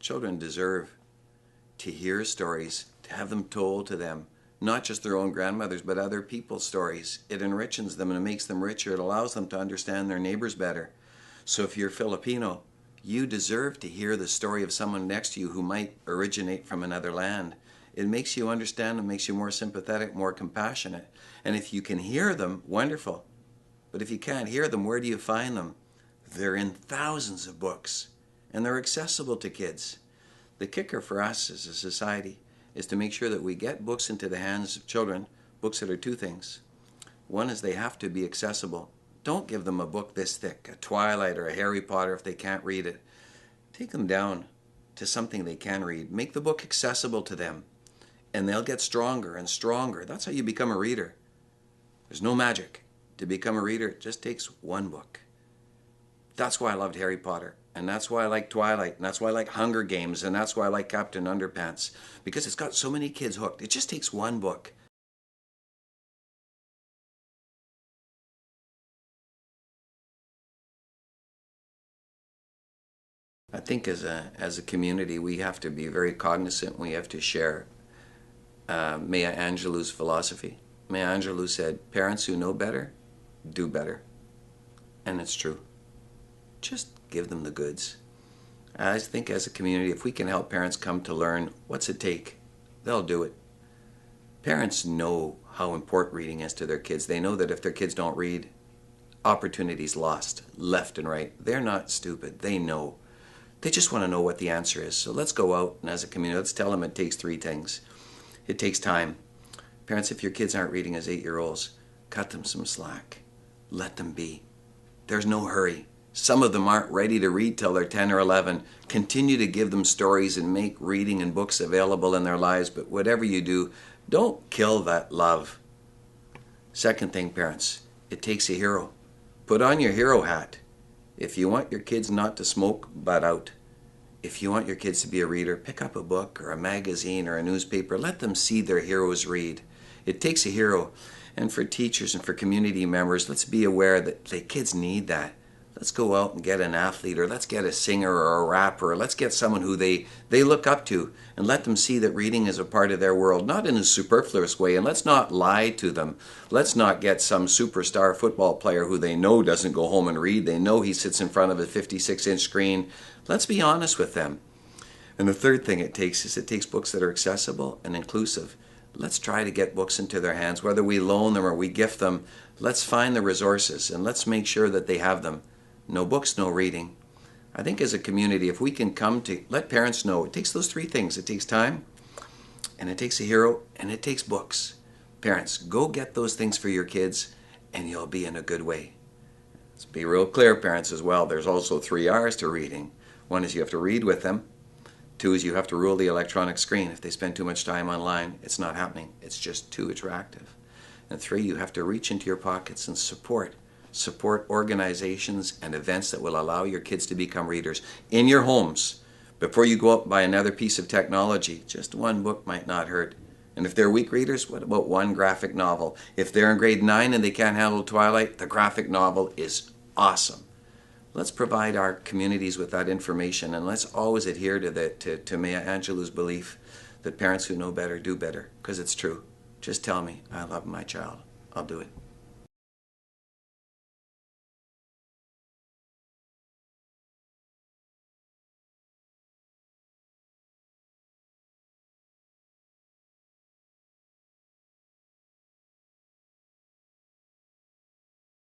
Children deserve to hear stories, to have them told to them, not just their own grandmothers, but other people's stories. It enriches them and it makes them richer. It allows them to understand their neighbors better. So if you're Filipino, you deserve to hear the story of someone next to you who might originate from another land. It makes you understand and makes you more sympathetic, more compassionate. And if you can hear them, wonderful. But if you can't hear them, where do you find them? They're in thousands of books, and they're accessible to kids. The kicker for us as a society is to make sure that we get books into the hands of children, books that are two things. One is they have to be accessible. Don't give them a book this thick, a Twilight or a Harry Potter if they can't read it. Take them down to something they can read. Make the book accessible to them, and they'll get stronger and stronger. That's how you become a reader. There's no magic. To become a reader, it just takes one book. That's why I loved Harry Potter, and that's why I like Twilight, and that's why I like Hunger Games, and that's why I like Captain Underpants, because it's got so many kids hooked. It just takes one book. I think as a community, we have to be very cognizant. We have to share Maya Angelou's philosophy. Maya Angelou said, "Parents who know better, do better." And it's true. Just give them the goods. I think as a community, if we can help parents come to learn what's it take, they'll do it. Parents know how important reading is to their kids. They know that if their kids don't read, opportunities lost left and right. They're not stupid. They know. They just want to know what the answer is. So let's go out and as a community, let's tell them it takes three things. It takes time. Parents, if your kids aren't reading as 8-year-olds, cut them some slack. Let them be. There's no hurry. Some of them aren't ready to read till they're 10 or 11. Continue to give them stories and make reading and books available in their lives, but whatever you do, don't kill that love. Second thing, parents, it takes a hero. Put on your hero hat. If you want your kids not to smoke, butt out. If you want your kids to be a reader, pick up a book or a magazine or a newspaper. Let them see their heroes read. It takes a hero. And for teachers and for community members, let's be aware that the kids need that. Let's go out and get an athlete, or let's get a singer or a rapper, or let's get someone who they look up to, and let them see that reading is a part of their world, not in a superfluous way. And let's not lie to them. Let's not get some superstar football player who they know doesn't go home and read. They know he sits in front of a 56-inch screen. Let's be honest with them. And the third thing it takes books that are accessible and inclusive. Let's try to get books into their hands, whether we loan them or we gift them. Let's find the resources, and let's make sure that they have them. No books, no reading. I think as a community, if we can come to let parents know, it takes those three things. It takes time, and it takes a hero, and it takes books. Parents, go get those things for your kids, and you'll be in a good way. Let's be real clear, parents, as well. There's also 3 R's to reading. One is you have to read with them. 2 is you have to rule the electronic screen. If they spend too much time online, it's not happening. It's just too attractive. And 3, you have to reach into your pockets and support organizations and events that will allow your kids to become readers in your homes. Before you go out and buy another piece of technology, just one book might not hurt. And if they're weak readers, what about one graphic novel? If they're in grade 9 and they can't handle Twilight, the graphic novel is awesome. Let's provide our communities with that information, and let's always adhere to Maya Angelou's belief that parents who know better do better, because it's true. Just tell me, I love my child. I'll do it.